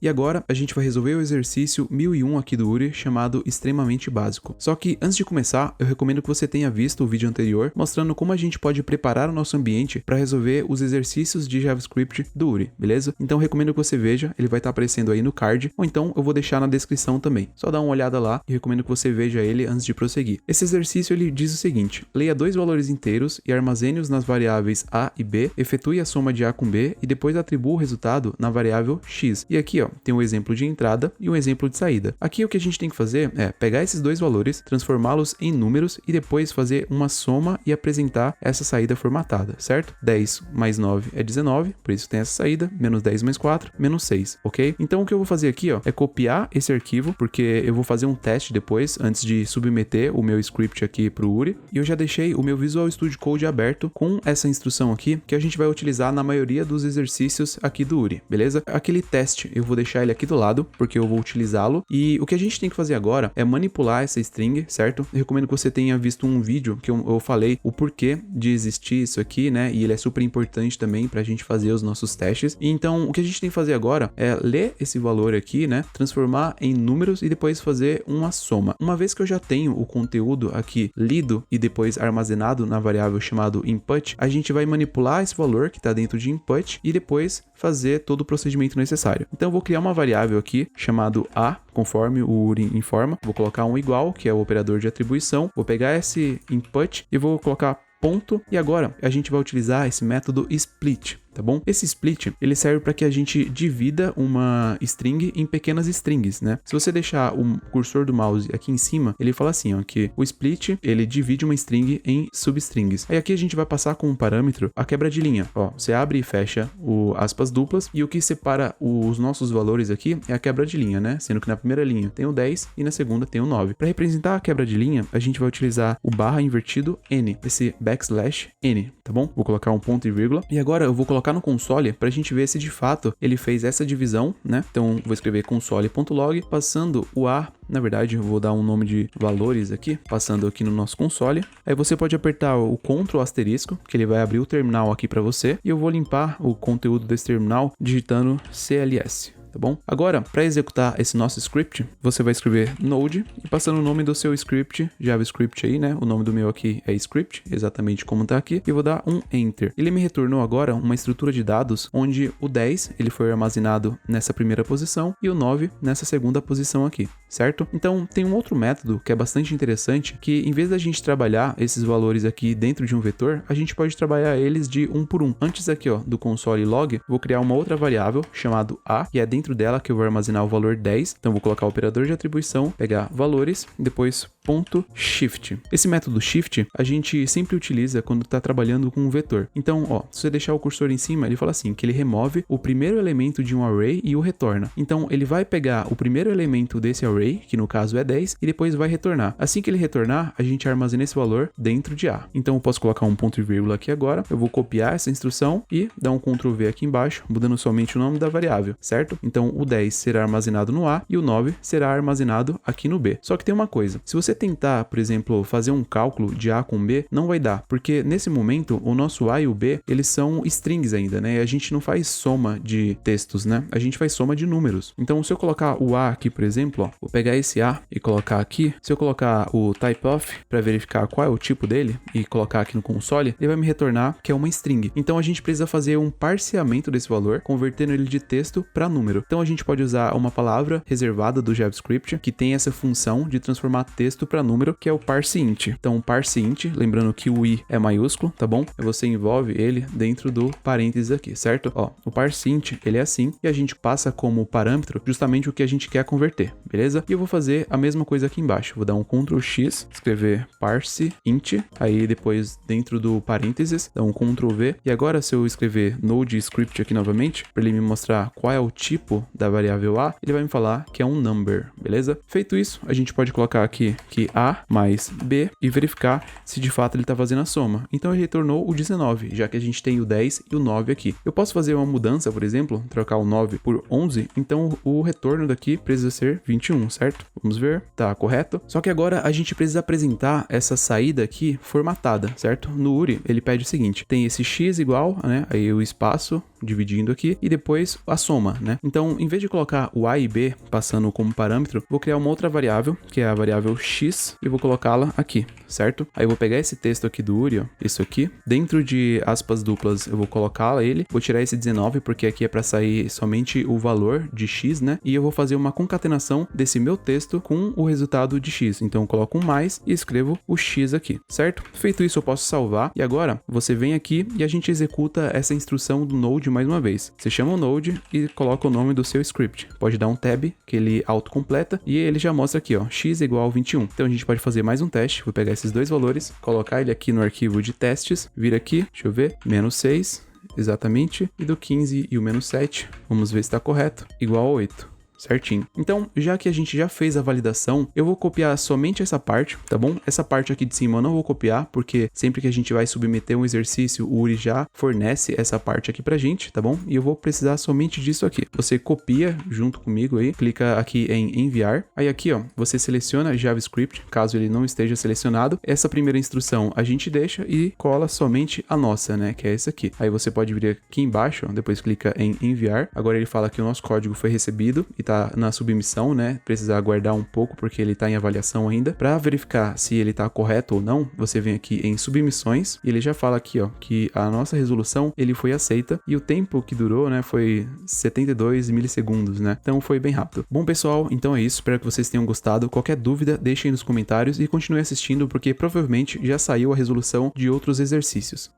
E agora a gente vai resolver o exercício 1001 aqui do URI, chamado extremamente básico. Só que antes de começar, eu recomendo que você tenha visto o vídeo anterior, mostrando como a gente pode preparar o nosso ambiente para resolver os exercícios de JavaScript do URI, beleza? Então eu recomendo que você veja, ele vai estar aparecendo aí no card, ou então eu vou deixar na descrição também. Só dá uma olhada lá e recomendo que você veja ele antes de prosseguir. Esse exercício ele diz o seguinte: leia dois valores inteiros e armazene-os nas variáveis a e b, efetue a soma de a com b e depois atribua o resultado na variável x. E aqui, ó, tem um exemplo de entrada e um exemplo de saída. Aqui o que a gente tem que fazer é pegar esses dois valores, transformá-los em números e depois fazer uma soma e apresentar essa saída formatada, certo? 10 mais 9 é 19, por isso tem essa saída, menos 10 mais 4, menos 6, ok? Então o que eu vou fazer aqui, ó, é copiar esse arquivo, porque eu vou fazer um teste depois, antes de submeter o meu script aqui para o URI, e eu já deixei o meu Visual Studio Code aberto com essa instrução aqui, que a gente vai utilizar na maioria dos exercícios aqui do URI, beleza? Aquele teste, eu vou deixar ele aqui do lado, porque eu vou utilizá-lo, e o que a gente tem que fazer agora é manipular essa string, certo? Eu recomendo que você tenha visto um vídeo que eu falei o porquê de existir isso aqui, né? E ele é super importante também pra gente fazer os nossos testes. E então, o que a gente tem que fazer agora é ler esse valor aqui, né? Transformar em números e depois fazer uma soma. Uma vez que eu já tenho o conteúdo aqui lido e depois armazenado na variável chamado input, a gente vai manipular esse valor que está dentro de input e depois fazer todo o procedimento necessário. Então eu vou criar uma variável aqui chamado a, conforme o URI informa. Vou colocar um igual, que é o operador de atribuição. Vou pegar esse input e vou colocar ponto, e agora a gente vai utilizar esse método split, tá bom? Esse split, ele serve para que a gente divida uma string em pequenas strings, né? Se você deixar o cursor do mouse aqui em cima, ele fala assim, ó, que o split, ele divide uma string em substrings. Aí aqui a gente vai passar com um parâmetro a quebra de linha, ó, você abre e fecha o aspas duplas, e o que separa os nossos valores aqui é a quebra de linha, né? Sendo que na primeira linha tem o 10 e na segunda tem o 9. Para representar a quebra de linha, a gente vai utilizar o barra invertido n, esse backslash n, tá bom? Vou colocar um ponto e vírgula, e agora eu vou colocar no console para a gente ver se de fato ele fez essa divisão, né? Então vou escrever console.log, passando o a, na verdade eu vou dar um nome de valores aqui, passando aqui no nosso console. Aí você pode apertar o Ctrl asterisco, que ele vai abrir o terminal aqui para você, e eu vou limpar o conteúdo desse terminal digitando cls. Tá bom? Agora, para executar esse nosso script, você vai escrever node e passando o nome do seu script, JavaScript aí, né? O nome do meu aqui é script, exatamente como tá aqui, e vou dar um enter. Ele me retornou agora uma estrutura de dados onde o 10, ele foi armazenado nessa primeira posição e o 9 nessa segunda posição aqui, certo? Então, tem um outro método que é bastante interessante, que em vez da gente trabalhar esses valores aqui dentro de um vetor, a gente pode trabalhar eles de um por um. Antes aqui, ó, do console log, vou criar uma outra variável chamado a, e é dentro dela que eu vou armazenar o valor 10. Então vou colocar o operador de atribuição, pegar valores, depois ponto shift. Esse método shift a gente sempre utiliza quando está trabalhando com um vetor. Então, ó, se você deixar o cursor em cima, ele fala assim, que ele remove o primeiro elemento de um array e o retorna. Então ele vai pegar o primeiro elemento desse array, que no caso é 10, e depois vai retornar. Assim que ele retornar, a gente armazena esse valor dentro de a. Então eu posso colocar um ponto e vírgula aqui agora, eu vou copiar essa instrução e dar um Ctrl V aqui embaixo, mudando somente o nome da variável, certo? Então o 10 será armazenado no a e o 9 será armazenado aqui no b. Só que tem uma coisa, se você tentar, por exemplo, fazer um cálculo de a com b, não vai dar, porque nesse momento o nosso a e o b, eles são strings ainda, né? E a gente não faz soma de textos, né? A gente faz soma de números. Então se eu colocar o a aqui, por exemplo, ó, vou pegar esse a e colocar aqui, se eu colocar o typeof para verificar qual é o tipo dele e colocar aqui no console, ele vai me retornar que é uma string. Então a gente precisa fazer um parseamento desse valor, convertendo ele de texto para número. Então a gente pode usar uma palavra reservada do JavaScript que tem essa função de transformar texto para número, que é o parseInt. Então o parseInt, lembrando que o i é maiúsculo, tá bom? Você envolve ele dentro do parênteses aqui, certo? Ó, o parseInt, ele é assim, e a gente passa como parâmetro justamente o que a gente quer converter, beleza? E eu vou fazer a mesma coisa aqui embaixo. Vou dar um Ctrl X, escrever parseInt, aí depois dentro do parênteses, dá um Ctrl V, e agora se eu escrever node script aqui novamente, para ele me mostrar qual é o tipo da variável a, ele vai me falar que é um number, beleza? Feito isso, a gente pode colocar aqui que a mais b e verificar se de fato ele está fazendo a soma. Então ele retornou o 19, já que a gente tem o 10 e o 9 aqui. Eu posso fazer uma mudança, por exemplo, trocar o 9 por 11, então o retorno daqui precisa ser 21, certo? Vamos ver, tá correto. Só que agora a gente precisa apresentar essa saída aqui formatada, certo? No URI, ele pede o seguinte, tem esse x igual, né? Aí o espaço dividindo aqui e depois a soma, né? Então, em vez de colocar o a e b passando como parâmetro, vou criar uma outra variável, que é a variável x, e vou colocá-la aqui, certo? Aí eu vou pegar esse texto aqui do URI, ó, isso aqui, dentro de aspas duplas eu vou colocá-la vou tirar esse 19 porque aqui é para sair somente o valor de x, né? E eu vou fazer uma concatenação desse meu texto com o resultado de x. Então eu coloco um mais e escrevo o x aqui, certo? Feito isso eu posso salvar e agora você vem aqui e a gente executa essa instrução do Node mais uma vez. Você chama o Node e coloca o nome do seu script. Pode dar um tab que ele autocompleta e ele já mostra aqui, ó, x igual 21. Então a gente pode fazer mais um teste. Vou pegar esses dois valores, colocar ele aqui no arquivo de testes, vir aqui, deixa eu ver, -6, exatamente, e do 15 e o -7, vamos ver se está correto, igual a 8. Certinho. Então, já que a gente já fez a validação, eu vou copiar somente essa parte, tá bom? Essa parte aqui de cima eu não vou copiar, porque sempre que a gente vai submeter um exercício, o URI já fornece essa parte aqui pra gente, tá bom? E eu vou precisar somente disso aqui. Você copia junto comigo aí, clica aqui em enviar. Aí aqui, ó, você seleciona JavaScript, caso ele não esteja selecionado. Essa primeira instrução a gente deixa e cola somente a nossa, né? Que é essa aqui. Aí você pode vir aqui embaixo, ó, depois clica em enviar. Agora ele fala que o nosso código foi recebido e tá na submissão, né? Precisa aguardar um pouco porque ele tá em avaliação ainda. Para verificar se ele tá correto ou não, você vem aqui em submissões e ele já fala aqui, ó, que a nossa resolução ele foi aceita e o tempo que durou, né, foi 72 milissegundos, né? Então foi bem rápido. Bom, pessoal, então é isso. Espero que vocês tenham gostado. Qualquer dúvida, deixem nos comentários e continue assistindo porque provavelmente já saiu a resolução de outros exercícios.